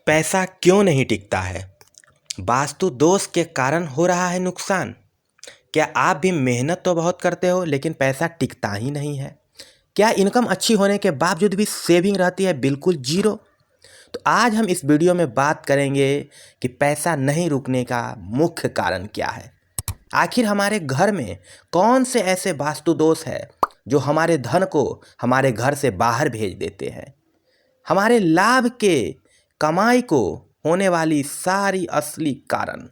पैसा क्यों नहीं टिकता है? वास्तु दोष के कारण हो रहा है नुकसान। क्या आप भी मेहनत तो बहुत करते हो लेकिन पैसा टिकता ही नहीं है? क्या इनकम अच्छी होने के बावजूद भी सेविंग रहती है बिल्कुल जीरो? तो आज हम इस वीडियो में बात करेंगे कि पैसा नहीं रुकने का मुख्य कारण क्या है। आखिर हमारे घर में कौन से ऐसे वास्तु दोष है जो हमारे धन को हमारे घर से बाहर भेज देते हैं, हमारे लाभ के कमाई को होने वाली सारी असली कारण,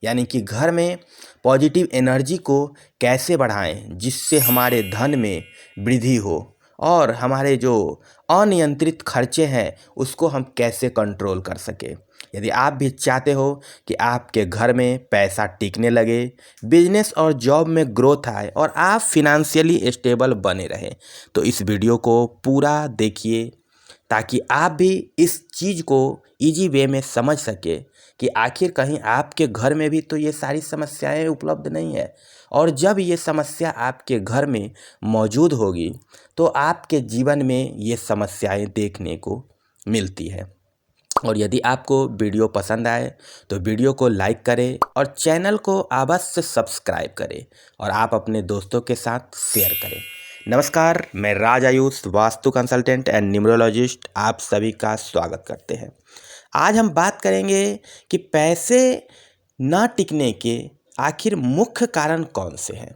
यानी कि घर में पॉजिटिव एनर्जी को कैसे बढ़ाएं जिससे हमारे धन में वृद्धि हो और हमारे जो अनियंत्रित खर्चे हैं उसको हम कैसे कंट्रोल कर सकें। यदि आप भी चाहते हो कि आपके घर में पैसा टिकने लगे, बिजनेस और जॉब में ग्रोथ आए और आप फिनेंशियली स्टेबल बने रहें, तो इस वीडियो को पूरा देखिए ताकि आप भी इस चीज़ को इजी वे में समझ सके कि आखिर कहीं आपके घर में भी तो ये सारी समस्याएं उपलब्ध नहीं है। और जब ये समस्या आपके घर में मौजूद होगी तो आपके जीवन में ये समस्याएं देखने को मिलती है। और यदि आपको वीडियो पसंद आए तो वीडियो को लाइक करें और चैनल को अवश्य सब्सक्राइब करें और आप अपने दोस्तों के साथ शेयर करें। नमस्कार, मैं Raj Ayush, vastu consultant and numerologist, आप सभी का स्वागत करते हैं। आज हम बात करेंगे कि पैसे न टिकने के आखिर मुख्य कारण कौन से हैं।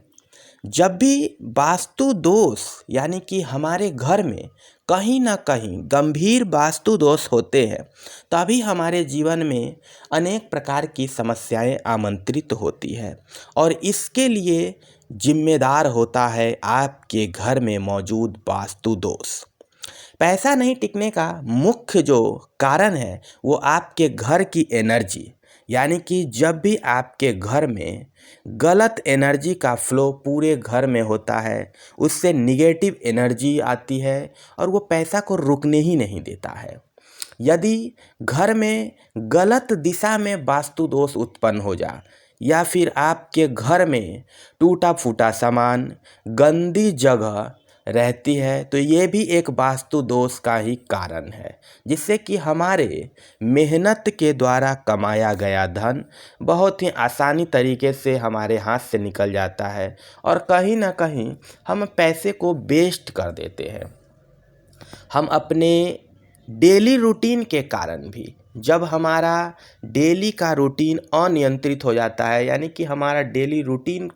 जब भी वास्तु दोष यानी कि हमारे घर में कहीं ना कहीं गंभीर वास्तु दोष होते हैं, तभी हमारे जीवन में अनेक प्रकार की समस्याएं आमंत्रित होती है और इसके लिए जिम्मेदार होता है आपके घर में मौजूद वास्तु दोष। पैसा नहीं टिकने का मुख्य जो कारण है वो आपके घर की एनर्जी, यानी कि जब भी आपके घर में गलत एनर्जी का फ्लो पूरे घर में होता है, उससे निगेटिव एनर्जी आती है और वो पैसा को रुकने ही नहीं देता है। यदि घर में गलत दिशा में वास्तु दोष उत्पन्न हो जा या फिर आपके घर में टूटा फूटा सामान, गंदी जगह रहती है, तो ये भी एक वास्तु दोष का ही कारण है, जिससे कि हमारे मेहनत के द्वारा कमाया गया धन बहुत ही आसानी तरीके से हमारे हाथ से निकल जाता है और कहीं ना कहीं हम पैसे को वेस्ट कर देते हैं। हम अपने डेली रूटीन के कारण भी, जब हमारा डेली का रूटीन अनियंत्रित हो जाता है, यानी कि हमारा डेली रूटीन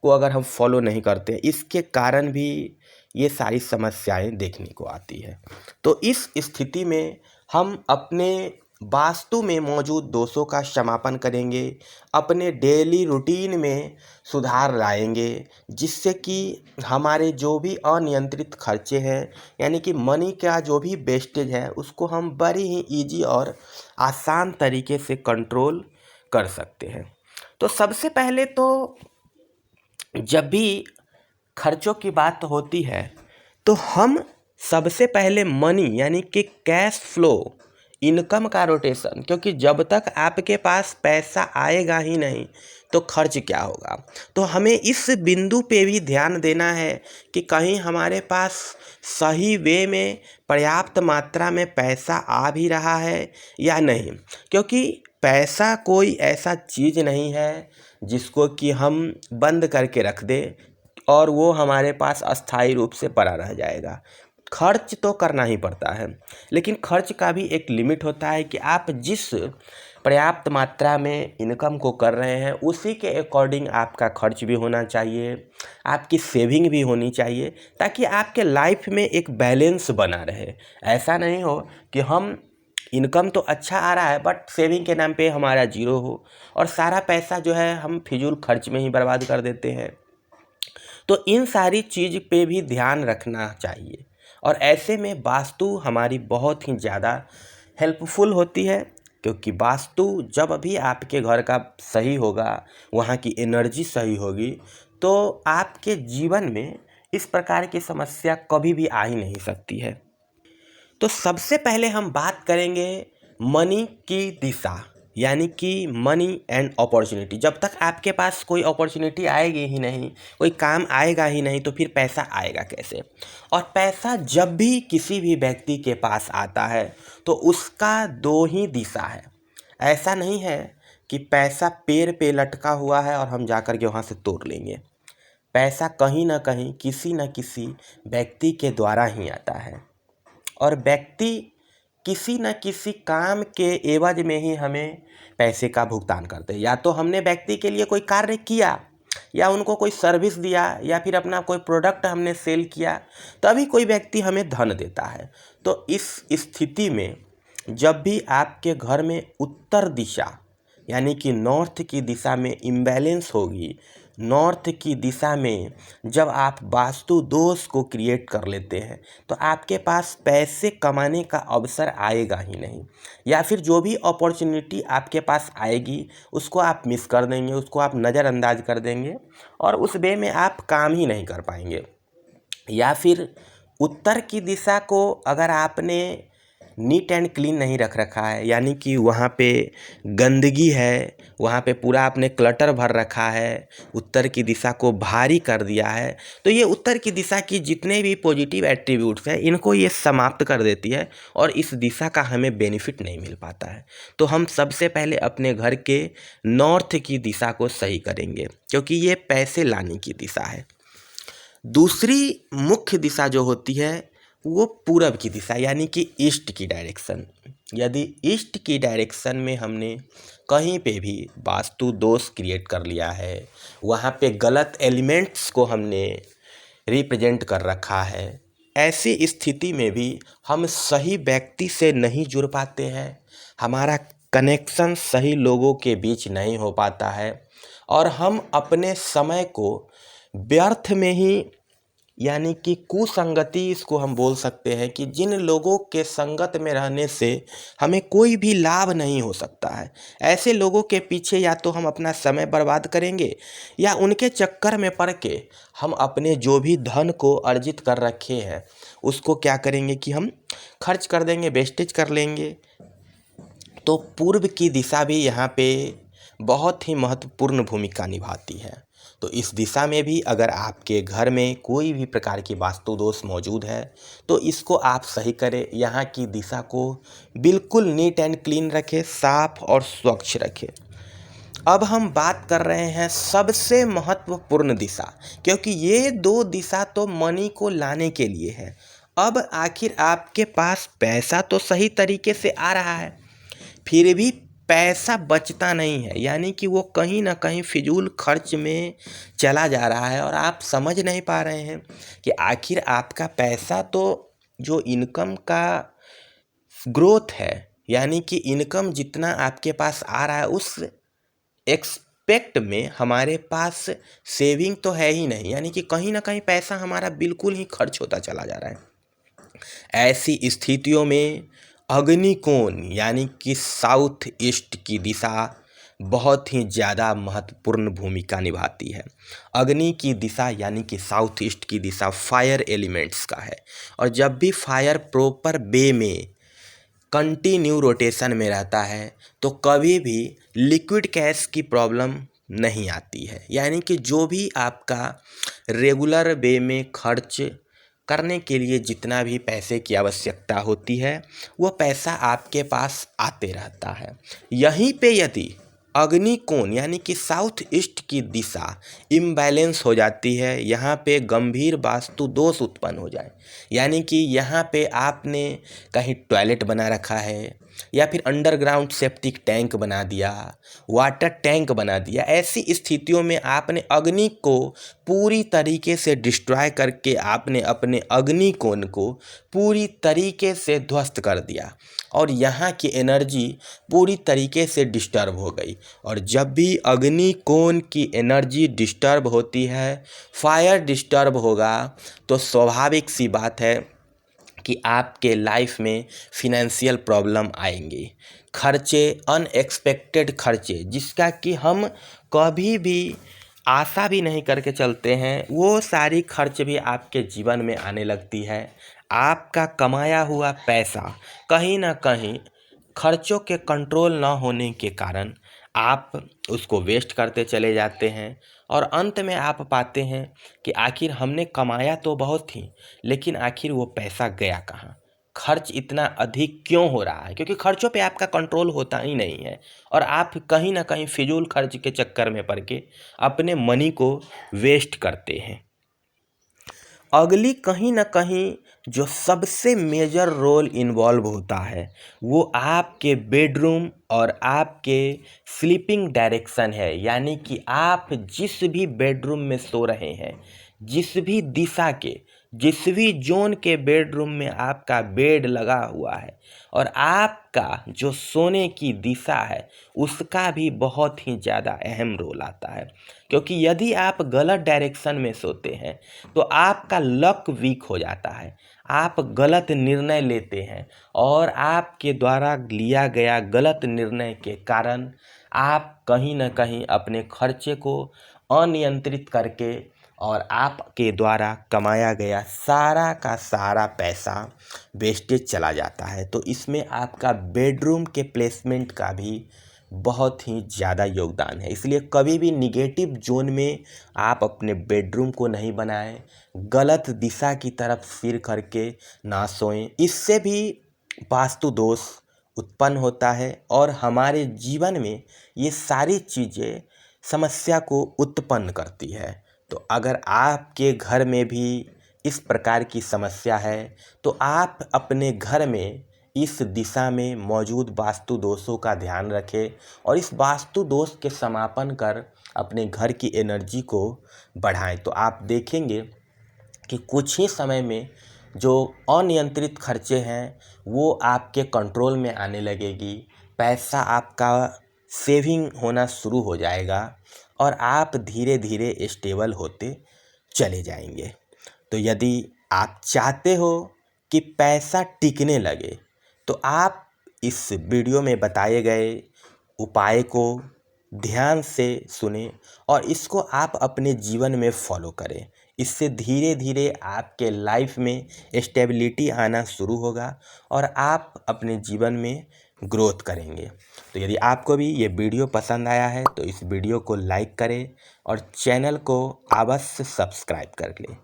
को अगर हम फॉलो नहीं करते, इसके कारण भी ये सारी समस्याएं देखने को आती है। तो इस स्थिति में हम अपने वास्तु में मौजूद दोषों का समापन करेंगे, अपने डेली रूटीन में सुधार लाएंगे, जिससे कि हमारे जो भी अनियंत्रित खर्चे हैं, यानी कि मनी का जो भी वेस्टेज है, उसको हम बड़ी ही इजी और आसान तरीके से कंट्रोल कर सकते हैं। तो सबसे पहले तो जब भी खर्चों की बात होती है तो हम सबसे पहले मनी यानी कि कैश फ्लो, इनकम का रोटेशन, क्योंकि जब तक आपके पास पैसा आएगा ही नहीं तो खर्च क्या होगा। तो हमें इस बिंदु पे भी ध्यान देना है कि कहीं हमारे पास सही वे में पर्याप्त मात्रा में पैसा आ भी रहा है या नहीं, क्योंकि पैसा कोई ऐसा चीज़ नहीं है जिसको कि हम बंद करके रख दें और वो हमारे पास अस्थायी रूप से पड़ा रह जाएगा। खर्च तो करना ही पड़ता है, लेकिन खर्च का भी एक लिमिट होता है कि आप जिस पर्याप्त मात्रा में इनकम को कर रहे हैं उसी के अकॉर्डिंग आपका खर्च भी होना चाहिए, आपकी सेविंग भी होनी चाहिए, ताकि आपके लाइफ में एक बैलेंस बना रहे। ऐसा नहीं हो कि हम इनकम तो अच्छा आ रहा है बट सेविंग के नाम पे हमारा जीरो हो और सारा पैसा जो है हम फिजूल खर्च में ही बर्बाद कर देते हैं। तो इन सारी चीज़ पे भी ध्यान रखना चाहिए और ऐसे में वास्तु हमारी बहुत ही ज़्यादा हेल्पफुल होती है, क्योंकि वास्तु जब भी आपके घर का सही होगा, वहाँ की एनर्जी सही होगी, तो आपके जीवन में इस प्रकार की समस्या कभी भी आ ही नहीं सकती है। तो सबसे पहले हम बात करेंगे मनी की दिशा, यानी कि मनी एंड अपॉर्चुनिटी। जब तक आपके पास कोई अपॉर्चुनिटी आएगी ही नहीं, कोई काम आएगा ही नहीं, तो फिर पैसा आएगा कैसे? और पैसा जब भी किसी भी व्यक्ति के पास आता है तो उसका दो ही दिशा है। ऐसा नहीं है कि पैसा पेड़ पे लटका हुआ है और हम जाकर के वहाँ से तोड़ लेंगे। पैसा कहीं ना कहीं किसी न किसी व्यक्ति के द्वारा ही आता है, और व्यक्ति किसी न किसी काम के एवज में ही हमें पैसे का भुगतान करते हैं। या तो हमने व्यक्ति के लिए कोई कार्य किया, या उनको कोई सर्विस दिया, या फिर अपना कोई प्रोडक्ट हमने सेल किया, तभी कोई व्यक्ति हमें धन देता है। तो इस स्थिति में जब भी आपके घर में उत्तर दिशा यानी कि नॉर्थ की दिशा में इम्बैलेंस होगी, नॉर्थ की दिशा में जब आप वास्तु दोष को क्रिएट कर लेते हैं, तो आपके पास पैसे कमाने का अवसर आएगा ही नहीं, या फिर जो भी अपॉर्चुनिटी आपके पास आएगी उसको आप मिस कर देंगे, उसको आप नज़रअंदाज कर देंगे और उस वे में आप काम ही नहीं कर पाएंगे। या फिर उत्तर की दिशा को अगर आपने नीट एंड क्लीन नहीं रख रखा है, यानी कि वहाँ पे गंदगी है, वहाँ पे पूरा आपने क्लटर भर रखा है, उत्तर की दिशा को भारी कर दिया है, तो ये उत्तर की दिशा की जितने भी पॉजिटिव एट्रीब्यूट्स हैं इनको ये समाप्त कर देती है और इस दिशा का हमें बेनिफिट नहीं मिल पाता है। तो हम सबसे पहले अपने घर के नॉर्थ की दिशा को सही करेंगे, क्योंकि ये पैसे लाने की दिशा है। दूसरी मुख्य दिशा जो होती है वो पूरब की दिशा, यानी कि ईस्ट की डायरेक्शन। यदि ईस्ट की डायरेक्शन में हमने कहीं पे भी वास्तु दोष क्रिएट कर लिया है, वहाँ पे गलत एलिमेंट्स को हमने रिप्रेजेंट कर रखा है, ऐसी स्थिति में भी हम सही व्यक्ति से नहीं जुड़ पाते हैं, हमारा कनेक्शन सही लोगों के बीच नहीं हो पाता है, और हम अपने समय को व्यर्थ में ही, यानी कि कुसंगति इसको हम बोल सकते हैं, कि जिन लोगों के संगत में रहने से हमें कोई भी लाभ नहीं हो सकता है, ऐसे लोगों के पीछे या तो हम अपना समय बर्बाद करेंगे, या उनके चक्कर में पड़ के हम अपने जो भी धन को अर्जित कर रखे हैं उसको क्या करेंगे कि हम खर्च कर देंगे, वेस्टेज कर लेंगे। तो पूर्व की दिशा भी यहाँ पे बहुत ही महत्वपूर्ण भूमिका निभाती है। तो इस दिशा में भी अगर आपके घर में कोई भी प्रकार की वास्तु दोष मौजूद है तो इसको आप सही करें, यहाँ की दिशा को बिल्कुल नीट एंड क्लीन रखें, साफ और स्वच्छ रखें। अब हम बात कर रहे हैं सबसे महत्वपूर्ण दिशा, क्योंकि ये दो दिशा तो मनी को लाने के लिए है। अब आखिर आपके पास पैसा तो सही तरीके से आ रहा है, फिर भी पैसा बचता नहीं है, यानी कि वो कहीं ना कहीं फिजूल खर्च में चला जा रहा है, और आप समझ नहीं पा रहे हैं कि आखिर आपका पैसा तो जो इनकम का ग्रोथ है, यानी कि इनकम जितना आपके पास आ रहा है उस एक्सपेक्ट में हमारे पास सेविंग तो है ही नहीं, यानी कि कहीं ना कहीं पैसा हमारा बिल्कुल ही खर्च होता चला जा रहा है। ऐसी स्थितियों में अग्निकोण यानी कि साउथ ईस्ट की दिशा बहुत ही ज़्यादा महत्वपूर्ण भूमिका निभाती है। अग्नि की दिशा यानी कि साउथ ईस्ट की दिशा फायर एलिमेंट्स का है, और जब भी फायर प्रॉपर वे में कंटिन्यू रोटेशन में रहता है तो कभी भी लिक्विड कैश की प्रॉब्लम नहीं आती है, यानी कि जो भी आपका रेगुलर वे में खर्च करने के लिए जितना भी पैसे की आवश्यकता होती है वो पैसा आपके पास आते रहता है। यहीं पे यदि अग्निकोण यानी कि साउथ ईस्ट की दिशा इम्बैलेंस हो जाती है, यहाँ पे गंभीर वास्तु दोष उत्पन्न हो जाए, यानी कि यहाँ पे आपने कहीं टॉयलेट बना रखा है, या फिर अंडरग्राउंड सेप्टिक टैंक बना दिया, वाटर टैंक बना दिया, ऐसी स्थितियों में आपने अग्नि को पूरी तरीके से डिस्ट्रॉय करके आपने अपने अग्निकोण को पूरी तरीके से ध्वस्त कर दिया, और यहाँ की एनर्जी पूरी तरीके से डिस्टर्ब हो गई। और जब भी अग्निकोण की एनर्जी डिस्टर्ब होती है, फायर डिस्टर्ब होगा, तो स्वाभाविक सी बात है कि आपके लाइफ में फिनेंशियल प्रॉब्लम आएंगी, खर्चे, अनएक्सपेक्टेड खर्चे जिसका कि हम कभी भी आशा भी नहीं करके चलते हैं, वो सारी खर्च भी आपके जीवन में आने लगती है। आपका कमाया हुआ पैसा कहीं ना कहीं खर्चों के कंट्रोल ना होने के कारण आप उसको वेस्ट करते चले जाते हैं और अंत में आप पाते हैं कि आखिर हमने कमाया तो बहुत ही, लेकिन आखिर वो पैसा गया कहाँ? खर्च इतना अधिक क्यों हो रहा है? क्योंकि खर्चों पे आपका कंट्रोल होता ही नहीं है और आप कहीं ना कहीं फिजूल खर्च के चक्कर में पड़ के अपने मनी को वेस्ट करते हैं। अगली कहीं ना कहीं जो सबसे मेजर रोल इन्वॉल्व होता है वो आपके बेडरूम और आपके स्लीपिंग डायरेक्शन है। यानी कि आप जिस भी बेडरूम में सो रहे हैं, जिस भी दिशा के, जिस भी जोन के बेडरूम में आपका बेड लगा हुआ है और आपका जो सोने की दिशा है उसका भी बहुत ही ज़्यादा अहम रोल आता है। क्योंकि यदि आप गलत डायरेक्शन में सोते हैं तो आपका लक वीक हो जाता है, आप गलत निर्णय लेते हैं और आपके द्वारा लिया गया गलत निर्णय के कारण आप कहीं ना कहीं अपने खर्चे को अनियंत्रित करके और आपके द्वारा कमाया गया सारा का सारा पैसा वेस्टेज चला जाता है। तो इसमें आपका बेडरूम के प्लेसमेंट का भी बहुत ही ज़्यादा योगदान है। इसलिए कभी भी निगेटिव जोन में आप अपने बेडरूम को नहीं बनाएं, गलत दिशा की तरफ सिर करके ना सोएं। इससे भी वास्तु दोष उत्पन्न होता है और हमारे जीवन में ये सारी चीज़ें समस्या को उत्पन्न करती है। तो अगर आपके घर में भी इस प्रकार की समस्या है तो आप अपने घर में इस दिशा में मौजूद वास्तु दोषों का ध्यान रखें और इस वास्तु दोष के समापन कर अपने घर की एनर्जी को बढ़ाएं। तो आप देखेंगे कि कुछ ही समय में जो अनियंत्रित खर्चे हैं वो आपके कंट्रोल में आने लगेगी, पैसा आपका सेविंग होना शुरू हो जाएगा और आप धीरे धीरे स्टेबल होते चले जाएंगे। तो यदि आप चाहते हो कि पैसा टिकने लगे तो आप इस वीडियो में बताए गए उपाय को ध्यान से सुने और इसको आप अपने जीवन में फॉलो करें। इससे धीरे धीरे आपके लाइफ में स्टेबिलिटी आना शुरू होगा और आप अपने जीवन में ग्रोथ करेंगे। तो यदि आपको भी ये वीडियो पसंद आया है तो इस वीडियो को लाइक करें और चैनल को अवश्य सब्सक्राइब कर लें।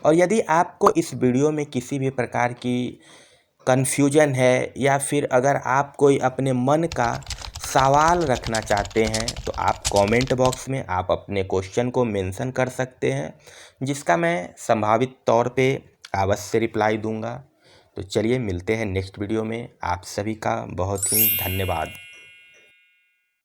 और यदि आपको इस वीडियो में किसी भी प्रकार की कन्फ्यूजन है या फिर अगर आप कोई अपने मन का सवाल रखना चाहते हैं तो आप कमेंट बॉक्स में आप अपने क्वेश्चन को मेंशन कर सकते हैं, जिसका मैं संभावित तौर पे अवश्य रिप्लाई दूंगा। तो चलिए मिलते हैं नेक्स्ट वीडियो में। आप सभी का बहुत ही धन्यवाद।